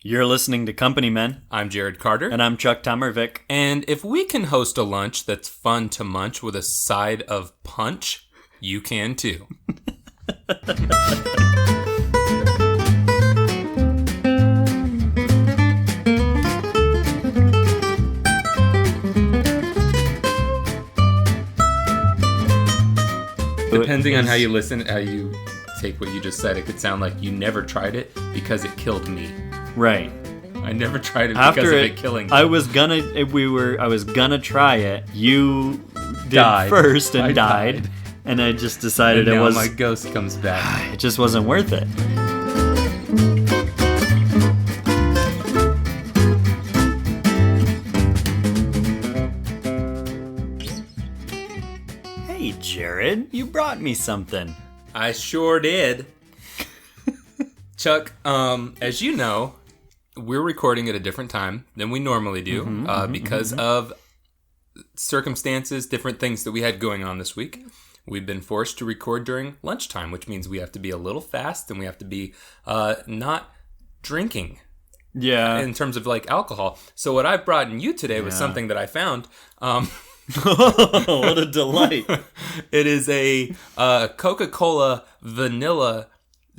You're listening to Company Men. I'm Jared Carter. And I'm Chuck Tomervik. And if we can host a lunch that's fun to munch with a side of punch, you can too. Depending on how you listen, how you take what you just said, it could sound like you never tried it because it killed me. Right. I never tried it because of it killing me. I was gonna try it. You did first and died. And I just decided and now my ghost comes back. It just wasn't worth it. Hey, Jared, you brought me something. I sure did. Chuck, as you know, we're recording at a different time than we normally do because of circumstances, different things that we had going on this week. We've been forced to record during lunchtime, which means we have to be a little fast and we have to be not drinking. Yeah. In terms of like alcohol. So what I've brought in you today was something that I found. What a delight. It is a Coca-Cola Vanilla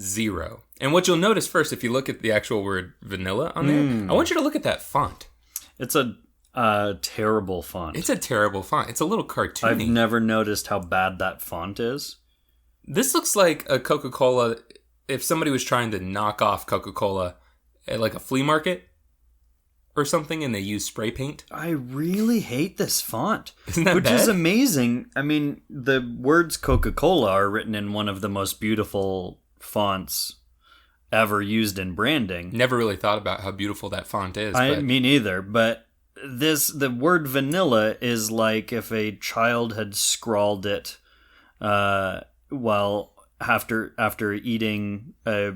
Zero. And what you'll notice first, if you look at the actual word vanilla on there, I want you to look at that font. It's a terrible font. It's a terrible font. It's a little cartoony. I've never noticed how bad that font is. This looks like a Coca-Cola, if somebody was trying to knock off Coca-Cola at like a flea market or something and they use spray paint. I really hate this font. Isn't that Which bad? is amazing. I mean, the words Coca-Cola are written in one of the most beautiful fonts ever used in branding. Never really thought about how beautiful that font is. Me neither, but the word vanilla is like if a child had scrawled it while after eating a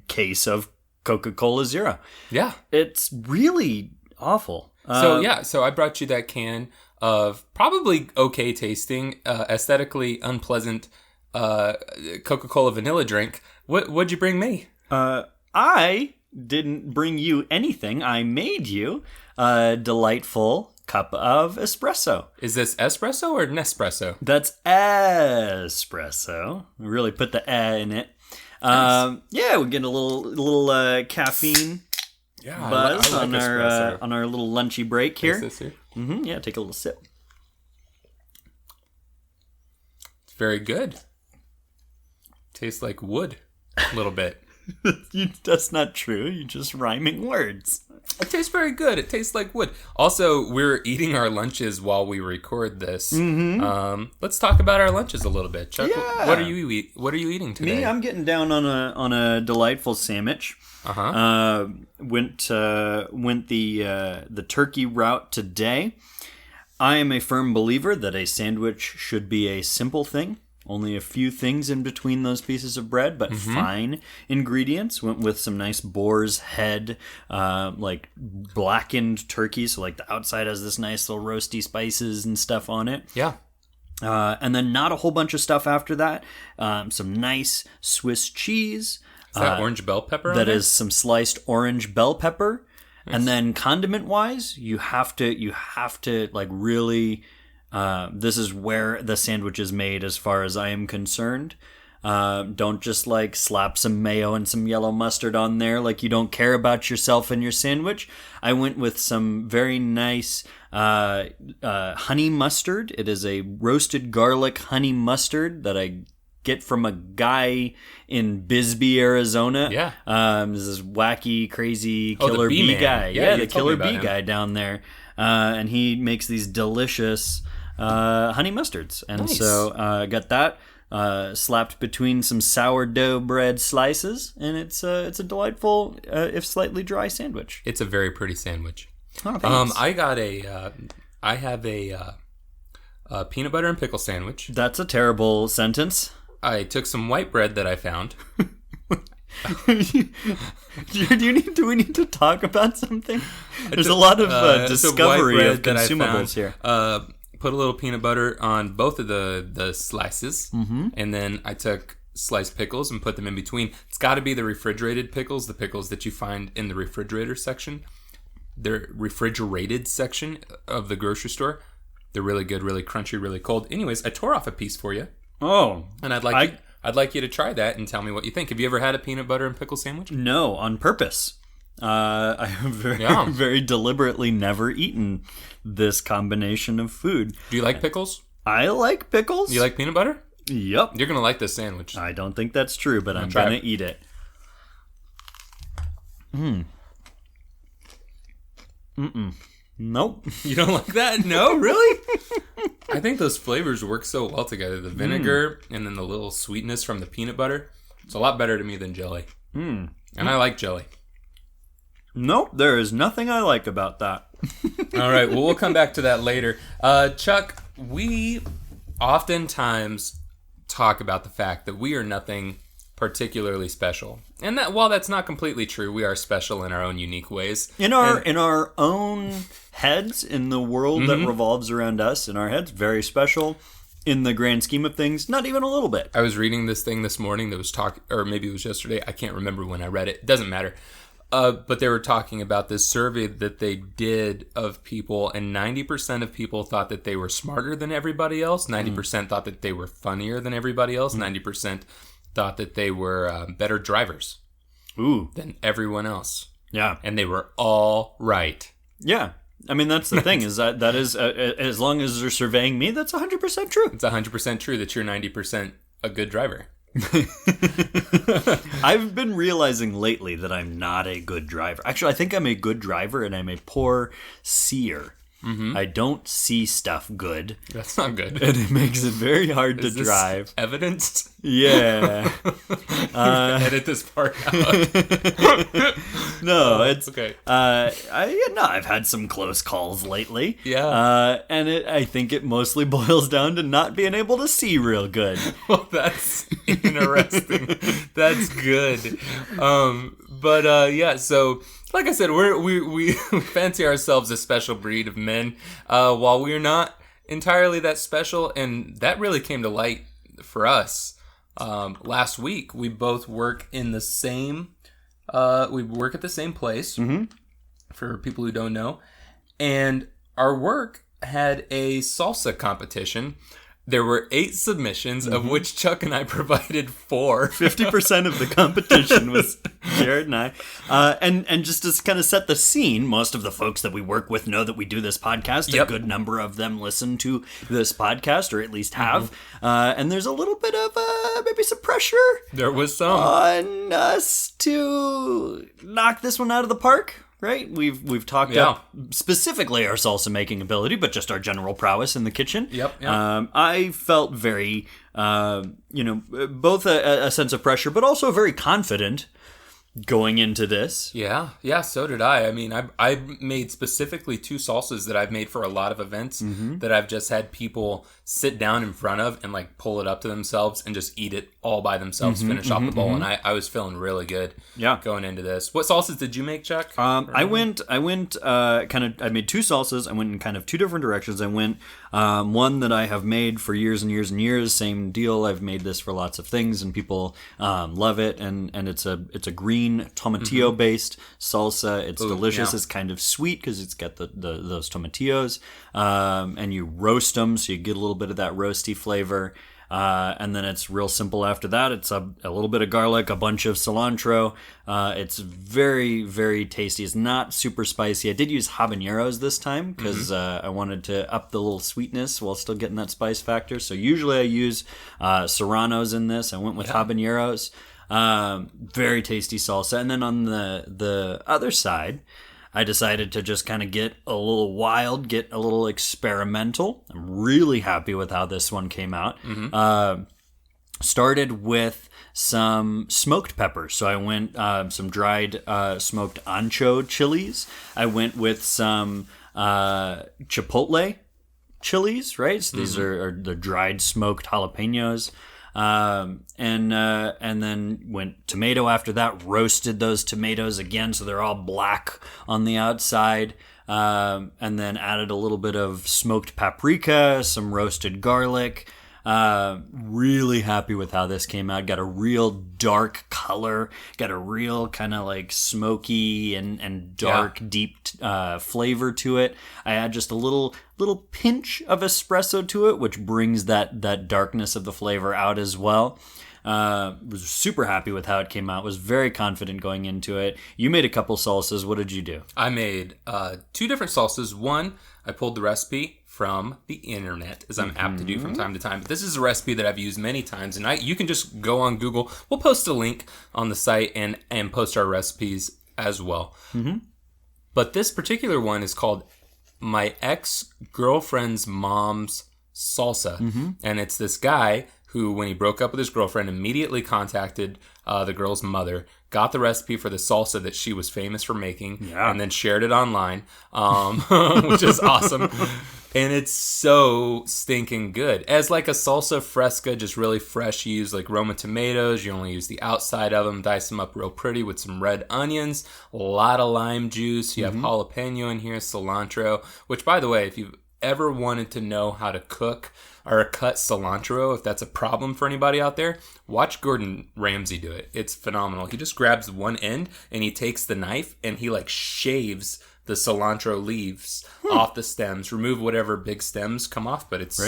case of Coca-Cola Zero. Yeah. It's really awful. So I brought you that can of probably okay tasting, aesthetically unpleasant Coca-Cola vanilla drink. What'd you bring me? I didn't bring you anything. I made you a delightful cup of espresso. Is this espresso or Nespresso? That's espresso. We really put the in it. Nice. Yeah, we get a little caffeine buzz I like on our little lunchy break here. Taste this here. Mm-hmm, yeah, take a little sip. It's very good. Tastes like wood a little bit. That's not true. You're just rhyming words. It tastes very good. It tastes like wood. Also, we're eating our lunches while we record this. Mm-hmm. Let's talk about our lunches a little bit. Chuck, yeah. What are you eating today? Me, I'm getting down on a delightful sandwich. Went the turkey route today. I am a firm believer that a sandwich should be a simple thing. Only a few things in between those pieces of bread, but fine ingredients. Went with some nice boar's head, like blackened turkey. So like the outside has this nice little roasty spices and stuff on it. Yeah. And then not a whole bunch of stuff after that. Some nice Swiss cheese. Is that orange bell pepper? That is some sliced orange bell pepper. Nice. And then condiment wise, you have to like really. This is where the sandwich is made as far as I am concerned. Don't just like slap some mayo and some yellow mustard on there like you don't care about yourself and your sandwich. I went with some very nice honey mustard. It is a roasted garlic honey mustard that I get from a guy in Bisbee, Arizona. Yeah. This is wacky, crazy killer bee guy. Yeah, the killer bee guy down there. And he makes these delicious honey mustards. And nice. So I got that slapped between some sourdough bread slices, and it's a delightful, if slightly dry sandwich. It's a very pretty sandwich. Oh, thanks. I have a peanut butter and pickle sandwich. That's a terrible sentence. I took some white bread that I found. Do we need to talk about something? There's a lot of discovery of consumables here. Put a little peanut butter on both of the slices, and then I took sliced pickles and put them in between. It's got to be the refrigerated pickles, the pickles that you find in the refrigerator section. The refrigerated section of the grocery store. They're really good, really crunchy, really cold. Anyways, I tore off a piece for you. Oh. And I'd like you to try that and tell me what you think. Have you ever had a peanut butter and pickle sandwich? No, on purpose. I have very deliberately never eaten this combination of food. Do you like pickles? I like pickles. You like peanut butter? Yep. You're going to like this sandwich. I don't think that's true, but I'm going to eat it. Nope. You don't like that? No? Really? I think those flavors work so well together. The vinegar and then the little sweetness from the peanut butter. It's a lot better to me than jelly. And I like jelly. Nope, there is nothing I like about that. All right, well, we'll come back to that later. Chuck, we oftentimes talk about the fact that we are nothing particularly special. And that while that's not completely true, we are special in our own unique ways. In our own heads, in the world that revolves around us, in our heads, very special. In the grand scheme of things, not even a little bit. I was reading this thing this morning that was or maybe it was yesterday. I can't remember when I read it. It doesn't matter. But they were talking about this survey that they did of people, and 90% of people thought that they were smarter than everybody else. 90% thought that they were funnier than everybody else. 90% thought that they were better drivers than everyone else. Yeah. And they were all right. Yeah. I mean, that's the thing, is that is, as long as they're surveying me, that's 100% true. It's 100% true that you're 90% a good driver. I've been realizing lately that I'm not a good driver. Actually, I think I'm a good driver and I'm a poor seer. I don't see stuff good. That's not good. And it makes it very hard to drive. Evidenced? Yeah. Edit this part out. No, it's okay. I've had some close calls lately. Yeah. And I think it mostly boils down to not being able to see real good. Well, that's interesting. That's good. Yeah, so like I said, we fancy ourselves a special breed of men, while we're not entirely that special, and that really came to light for us last week. We both work in the same. We work at the same place. For people who don't know, and our work had a salsa competition. There were 8 submissions, of which Chuck and I provided 4. 50% of the competition was Jared and I. And just to kind of set the scene, most of the folks that we work with know that we do this podcast. Yep. A good number of them listen to this podcast, or at least have. And there's a little bit of maybe some pressure. There was some. On us to knock this one out of the park. Right, we've talked up specifically our salsa making ability, but just our general prowess in the kitchen. Yep. I felt very, both a sense of pressure, but also very confident going into this. Yeah, so did I. I mean, I made specifically 2 salsas that I've made for a lot of events that I've just had people sit down in front of and like pull it up to themselves and just eat it all by themselves, finish off the bowl, and I was feeling really good going into this. What salsas did you make, Chuck? I made 2 salsas. I went in kind of 2 different directions. I went one that I have made for years and years and years, same deal. I've made this for lots of things and people love it, and it's a green tomatillo based salsa. It's delicious. Yeah. It's kind of sweet because it's got those tomatillos, and you roast them so you get a little bit of that roasty flavor. And then it's real simple after that. It's a little bit of garlic, a bunch of cilantro. It's very, very tasty. It's not super spicy. I did use habaneros this time because I wanted to up the little sweetness while still getting that spice factor. So usually I use serranos in this. I went with habaneros. Very tasty salsa. And then on the other side, I decided to just kind of get a little wild, get a little experimental. I'm really happy with how this one came out. Started with some smoked peppers. So I went some dried smoked ancho chilies. I went with some chipotle chilies, right? So these are the dried smoked jalapenos. And then went tomato after that, roasted those tomatoes again so they're all black on the outside, and then added a little bit of smoked paprika, some roasted garlic, Really happy with how this came out. Got a real dark color. Got a real kind of like smoky and dark, deep flavor to it. I add just a little pinch of espresso to it, which brings that darkness of the flavor out as well. Was super happy with how it came out. Was very confident going into it. You made a couple salsas. What did you do? I made 2 different salsas. One, I pulled the recipe from the internet, as I'm apt to do from time to time. But this is a recipe that I've used many times, and you can just go on Google. We'll post a link on the site and post our recipes as well. Mm-hmm. But this particular one is called My Ex Girlfriend's Mom's Salsa, and it's this guy who, when he broke up with his girlfriend, immediately contacted the girl's mother, got the recipe for the salsa that she was famous for making, and then shared it online, which is awesome. And it's so stinking good. As like a salsa fresca, just really fresh. You use like Roma tomatoes. You only use the outside of them. Dice them up real pretty with some red onions. A lot of lime juice. You have jalapeno in here, cilantro. Which, by the way, if you've ever wanted to know how to cook or cut cilantro, if that's a problem for anybody out there, watch Gordon Ramsay do it. It's phenomenal. He just grabs one end and he takes the knife and he like shaves the cilantro leaves off the stems, remove whatever big stems come off, but it's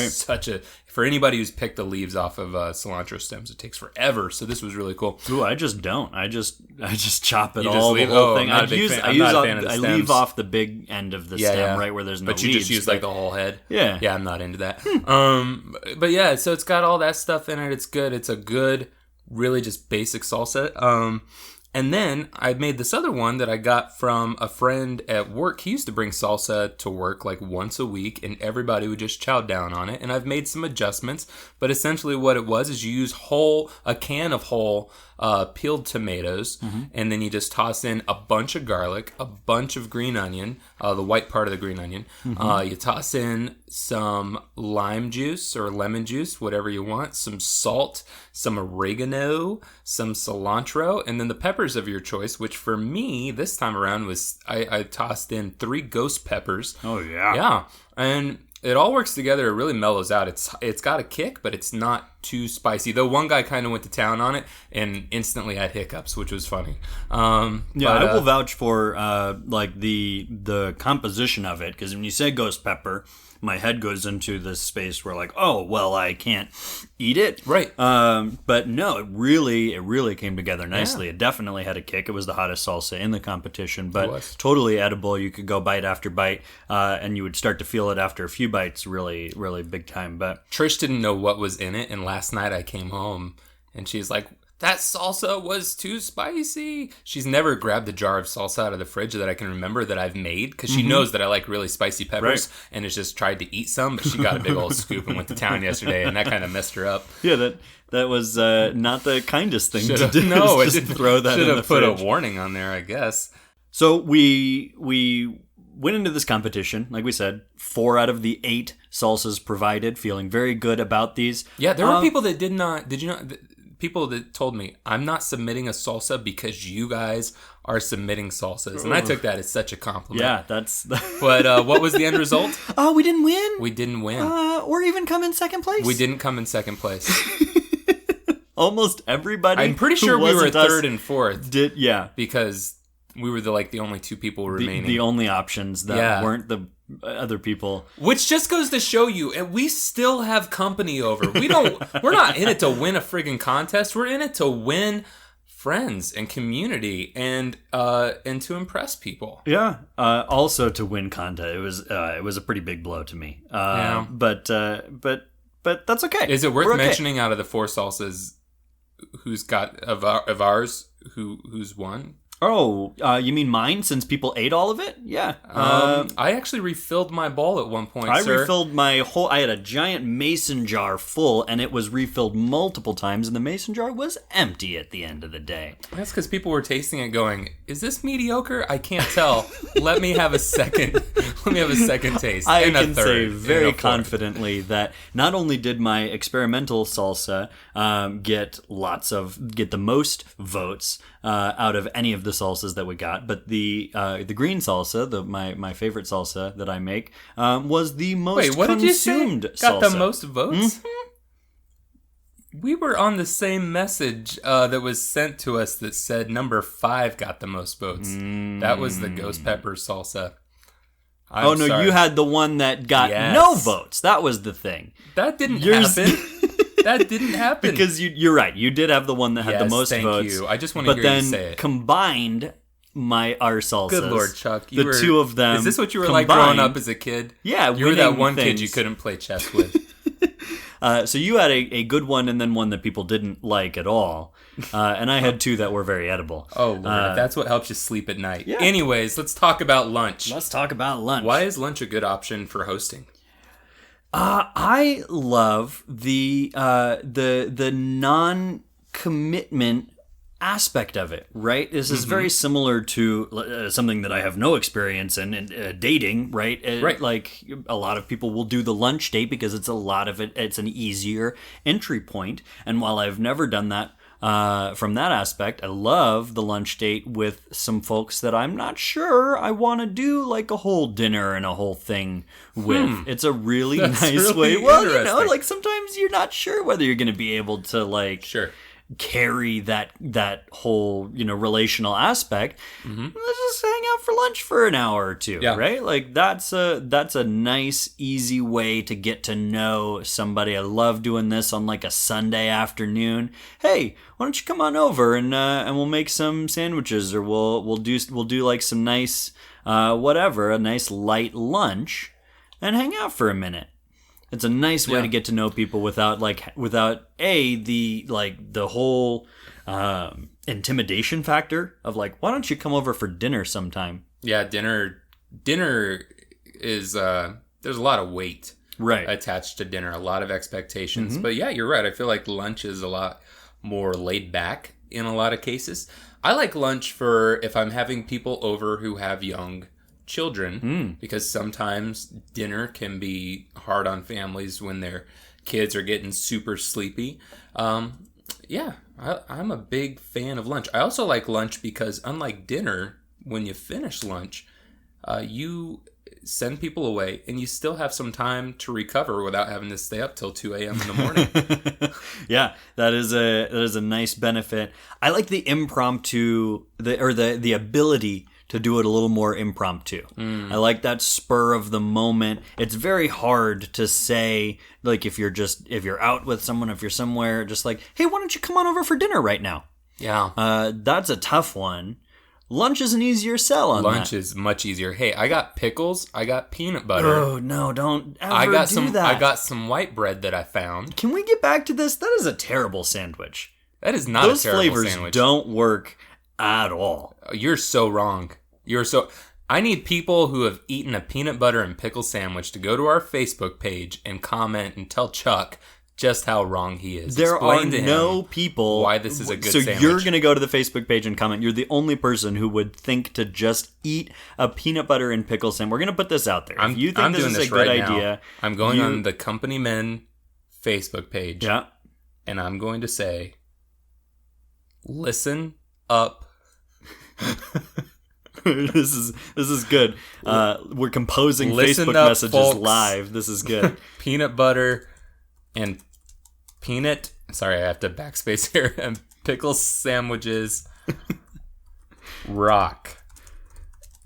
for anybody who's picked the leaves off of cilantro stems, it takes forever. So this was really cool. Ooh, I just don't. I just chop it all, the whole thing. I leave off the big end of the stem, right where there's no leaves. But you just use like the whole head? Yeah. Yeah, I'm not into that. But yeah, so it's got all that stuff in it. It's good. It's a good, really just basic salsa. And then I made this other one that I got from a friend at work. He used to bring salsa to work like once a week, and everybody would just chow down on it. And I've made some adjustments, but essentially what it was is you use a can of whole peeled tomatoes, and then you just toss in a bunch of garlic, a bunch of green onion, the white part of the green onion. You toss in some lime juice or lemon juice, whatever you want, some salt, some oregano, some cilantro, and then the peppers of your choice, which for me this time around was I tossed in 3 ghost peppers. Oh yeah. Yeah. And it all works together. It really mellows out. It's got a kick, but it's not too spicy. Though one guy kind of went to town on it and instantly had hiccups, which was funny. I will vouch for like the composition of it, because when you say ghost pepper, my head goes into this space where like, oh well, I can't eat it, right? But no, it really came together nicely. Yeah. It definitely had a kick. It was the hottest salsa in the competition, but totally edible. You could go bite after bite, and you would start to feel it after a few bites, really big time. But Trish didn't know what was in it, and last night I came home and she's like, that salsa was too spicy. She's never grabbed a jar of salsa out of the fridge that I can remember that I've made, because she knows that I like really spicy peppers, and has just tried to eat some, but she got a big old scoop and went to town yesterday, and that kind of messed her up. Yeah, that was not the kindest thing to do. No, it didn't throw that in the fridge. Should have put a warning on there, I guess. So we went into this competition, like we said, 4 out of the 8 salsas provided, feeling very good about these. Yeah, there were people that did not. Did you know? People that told me, I'm not submitting a salsa because you guys are submitting salsas. And I took that as such a compliment. Yeah, that's... But what was the end result? Oh, we didn't win? We didn't win. Or even come in second place? We didn't come in second place. Almost everybody. I'm pretty sure we were third and fourth. Yeah. Because we were the only 2 people remaining. The only options that weren't the other people. Which just goes to show you, and we still have company over. We're not in it to win a friggin' contest. We're in it to win friends and community and to impress people. Yeah. Also to win content. It was a pretty big blow to me. But that's okay. Is it worth mentioning out of the 4 salsas who's got of ours who's won? Oh, you mean mine, since people ate all of it? Yeah. I actually refilled my bowl at one point, I refilled my whole... I had a giant mason jar full, and it was refilled multiple times, and the mason jar was empty at the end of the day. That's because people were tasting it going, is this mediocre? I can't tell. Let me have a second. Let me have a second taste. I can say very confidently that not only did my experimental salsa get the most votes out of any of the salsas that we got, but the green salsa, my favorite salsa that I make, was the most consumed salsa. Got the most votes? Mm-hmm. We were on the same message that was sent to us that said number 5 got the most votes. That was the ghost pepper salsa. I'm sorry. You had the one that got no votes. That was the thing. That didn't happen. That didn't happen. Because you're right. You did have the one that had the most votes. Thank you. I just want to hear you say it. But then combined our salsas. Good Lord, Chuck. Two of them. Is this what you were like growing up as a kid? Yeah. You were that one kid you couldn't play chess with. So you had a good one and then one that people didn't like at all. And I had 2 that were very edible. Oh, Lord. That's what helps you sleep at night. Yeah. Anyways, let's talk about lunch. Let's talk about lunch. Why is lunch a good option for hosting? I love the non-commitment aspect of it, right? This is very similar to something that I have no experience in dating, right? Right. Like a lot of people will do the lunch date because it's it's an easier entry point. And while I've never done that from that aspect, I love the lunch date with some folks that I'm not sure I want to do like a whole dinner and a whole thing with. It's a really nice way. Well, like sometimes you're not sure whether you're going to be able to carry that whole relational aspect. Let's just hang out for lunch for an hour or two, right? Like that's a nice easy way to get to know somebody. I love doing this on like a Sunday afternoon. Hey, why don't you come on over and we'll make some sandwiches, or we'll do like some nice a nice light lunch and hang out for a minute. It's a nice way to get to know people without the whole intimidation factor of like, why don't you come over for dinner sometime? Yeah, dinner is there's a lot of weight attached to dinner, a lot of expectations. But yeah, you're right. I feel like lunch is a lot more laid back in a lot of cases. I like lunch for if I'm having people over who have young children, because sometimes dinner can be hard on families when their kids are getting super sleepy. I'm a big fan of lunch. I also like lunch because unlike dinner, when you finish lunch, you send people away and you still have some time to recover without having to stay up till 2 a.m. in the morning. Yeah, that is a nice benefit. I like the impromptu, the ability to do it a little more impromptu. I like that spur of the moment. It's very hard to say, like if you're out with someone, if you're somewhere, just like, hey, why don't you come on over for dinner right now? Yeah. That's a tough one. Lunch is an easier sell on Lunch that. is much easier. Hey, I got pickles. I got peanut butter. Oh, no, don't ever do that. I got some white bread that I found. Can we get back to this? That is a terrible sandwich. That is not a terrible sandwich. Those flavors don't work at all. You're so wrong. I need people who have eaten a peanut butter and pickle sandwich to go to our Facebook page and comment and tell Chuck just how wrong he is. There Explain are to him no people why this is a good sandwich. So you're going to go to the Facebook page and comment. You're the only person who would think to just eat a peanut butter and pickle sandwich. We're going to put this out there. If you think this is a good idea, I'm going on the Company Men Facebook page. Yeah. And I'm going to say, listen up. This is good. We're composing Listen Facebook up, messages folks. live. This is good. Peanut butter and sorry, I have to backspace here. And pickle sandwiches rock.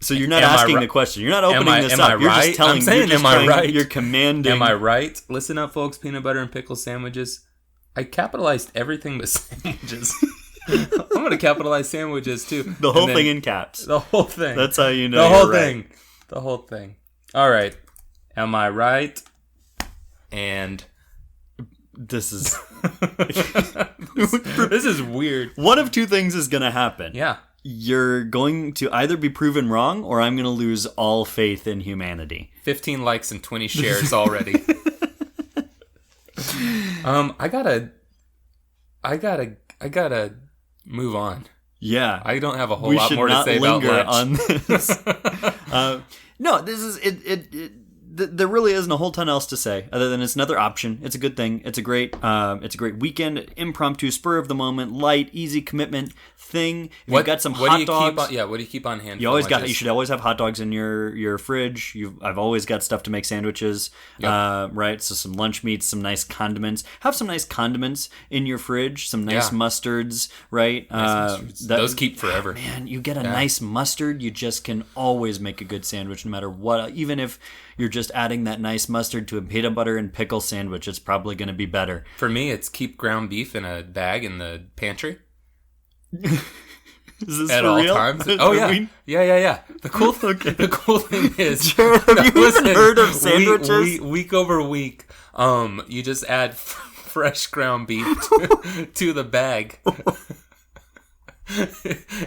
So you're not asking the question. You're not opening this up. You're just telling. I'm saying, am I right? You're commanding. Am I right? Listen up, folks. Peanut butter and pickle sandwiches. I capitalized everything but sandwiches. I'm going to capitalize sandwiches too. The whole thing in caps. The whole thing. That's how you know. The whole thing. The whole thing. All right. Am I right? And this is this is weird. One of two things is going to happen. Yeah. You're going to either be proven wrong, or I'm going to lose all faith in humanity. 15 likes and 20 shares already. I gotta move on. Yeah, I don't have a whole lot more to say about lunch. On this. No, this is it. there really isn't a whole ton else to say other than it's another option. It's a good thing. It's a great weekend, impromptu, spur of the moment, light, easy commitment thing. If you've got some hot dogs, what do you keep on hand? You should always have hot dogs in your fridge. I've always got stuff to make sandwiches, right? So some lunch meats, some nice condiments. Have some nice condiments in your fridge. Some nice mustards, right? Nice mustards. Those keep forever. Man, you get a nice mustard, you just can always make a good sandwich, no matter what. Even if you're just adding that nice mustard to a peanut butter and pickle sandwich, it's probably going to be better. For me, it's keep ground beef in a bag in the pantry. Is this at for all real? times? Oh yeah. Yeah. The cool thing is, Jared, have you even heard of sandwiches? Week over week, you just add fresh ground beef to the bag.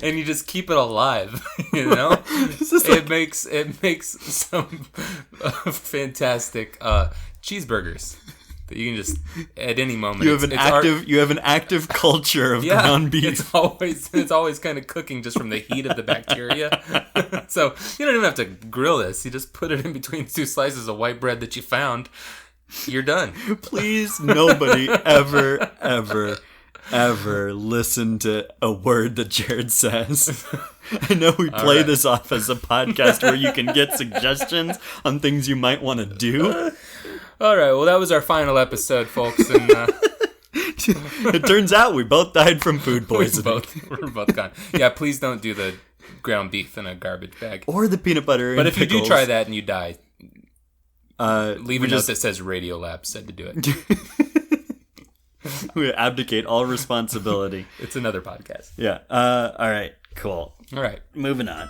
And you just keep it alive, you know. It makes some fantastic cheeseburgers that you can just at any moment. You have an active culture of ground beef. It's always kind of cooking just from the heat of the bacteria. So you don't even have to grill this. You just put it in between two slices of white bread that you found. You're done. Please, nobody ever listen to a word that Jared says. I know we play this off as a podcast where you can get suggestions on things you might want to do. All right, well, that was our final episode, folks. And it turns out we both died from food poisoning. We're both gone. Yeah, please don't do the ground beef in a garbage bag. Or the peanut butter But and if pickles. You do try that and you die, leave a note that says Radiolab said to do it. We abdicate all responsibility. It's another podcast. Yeah. All right. Cool. All right. Moving on.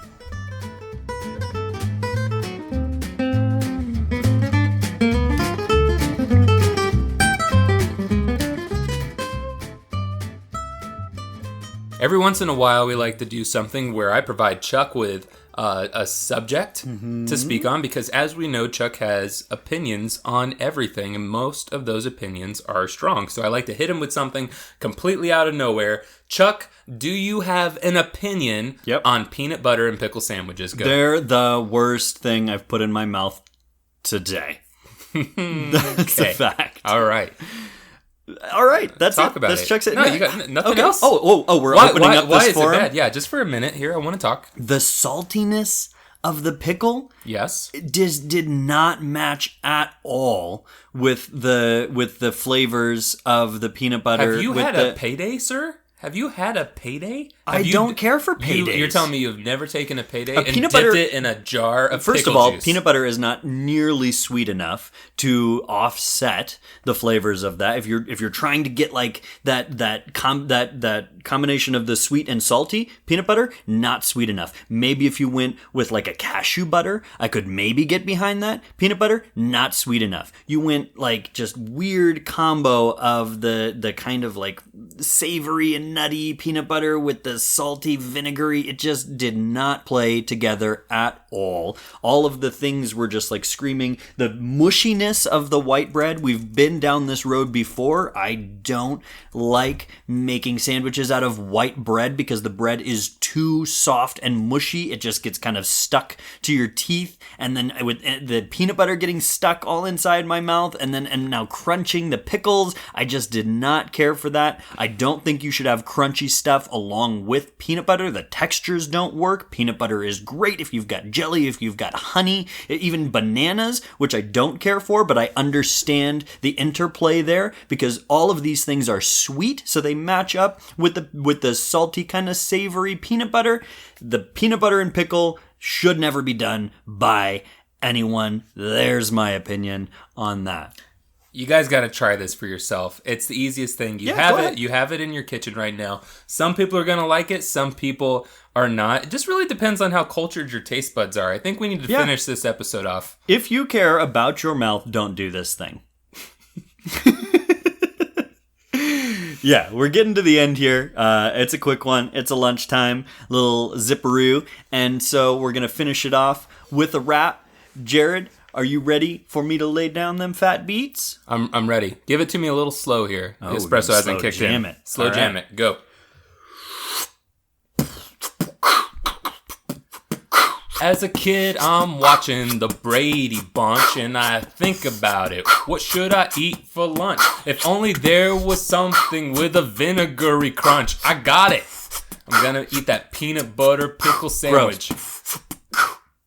Every once in a while, we like to do something where I provide Chuck with a subject to speak on, because as we know, Chuck has opinions on everything, and most of those opinions are strong. So I like to hit him with something completely out of nowhere. Chuck, do you have an opinion on peanut butter and pickle sandwiches? Go. They're the worst thing I've put in my mouth today. That's a fact. All right. All right, that's Talk it. about That's it. Chuck's it. No, you got nothing okay. else? Oh, we're opening up why this is forum. it bad? Yeah, just for a minute here. I want to talk. The saltiness of the pickle, yes, did not match at all with the flavors of the peanut butter. Have you had a payday, sir? Have you had a payday? I don't care for paydays. You're telling me you've never taken a payday and peanut dipped butter, it in a jar of First pickle of all, juice? peanut butter is not nearly sweet enough to offset the flavors of that. If you're trying to get like that combination of the sweet and salty, peanut butter not sweet enough. Maybe if you went with like a cashew butter, I could maybe get behind that. Peanut butter not sweet enough. You went like just weird combo of the kind of like savory and nutty peanut butter with the salty vinegary. It just did not play together at all. All of the things were just like screaming. The mushiness of the white bread, we've been down this road before. I don't like making sandwiches out of white bread because the bread is too soft and mushy. It just gets kind of stuck to your teeth, and then with the peanut butter getting stuck all inside my mouth, and now crunching the pickles. I just did not care for that. I don't think you should have crunchy stuff along with peanut butter. The textures don't work. Peanut butter is great if you've got jelly, if you've got honey, even bananas, which I don't care for, but I understand the interplay there because all of these things are sweet, so they match up with the salty kind of savory peanut butter. The peanut butter and pickle should never be done by anyone. There's my opinion on that. You guys got to try this for yourself. It's the easiest thing. You have it in your kitchen right now. Some people are going to like it. Some people are not. It just really depends on how cultured your taste buds are. I think we need to finish this episode off. If you care about your mouth, don't do this thing. Yeah, we're getting to the end here. It's a quick one. It's a lunchtime little zipperoo. And so we're going to finish it off with a wrap. Jared, are you ready for me to lay down them fat beats? I'm ready. Give it to me a little slow here. The espresso hasn't kicked in. Slow jam it. Go. As a kid, I'm watching the Brady Bunch, and I think about it. What should I eat for lunch? If only there was something with a vinegary crunch. I got it. I'm gonna eat that peanut butter pickle sandwich. Gross.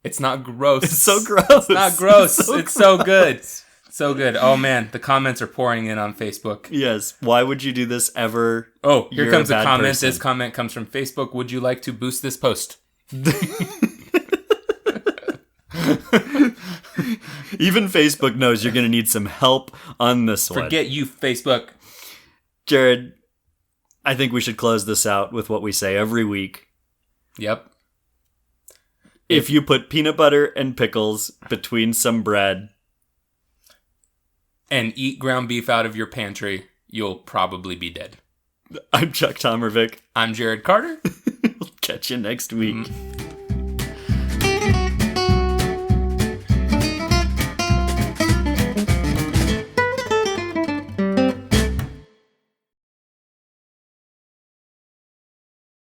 It's not gross. It's so gross. It's not gross. It's so good. So good. Oh, man. The comments are pouring in on Facebook. Yes. Why would you do this ever? Oh, here comes a comment. Person. This comment comes from Facebook. Would you like to boost this post? Even Facebook knows you're going to need some help on this one. Forget you, Facebook. Jared, I think we should close this out with what we say every week. Yep. If you put peanut butter and pickles between some bread... and eat ground beef out of your pantry, you'll probably be dead. I'm Chuck Tomervik. I'm Jared Carter. We'll catch you next week.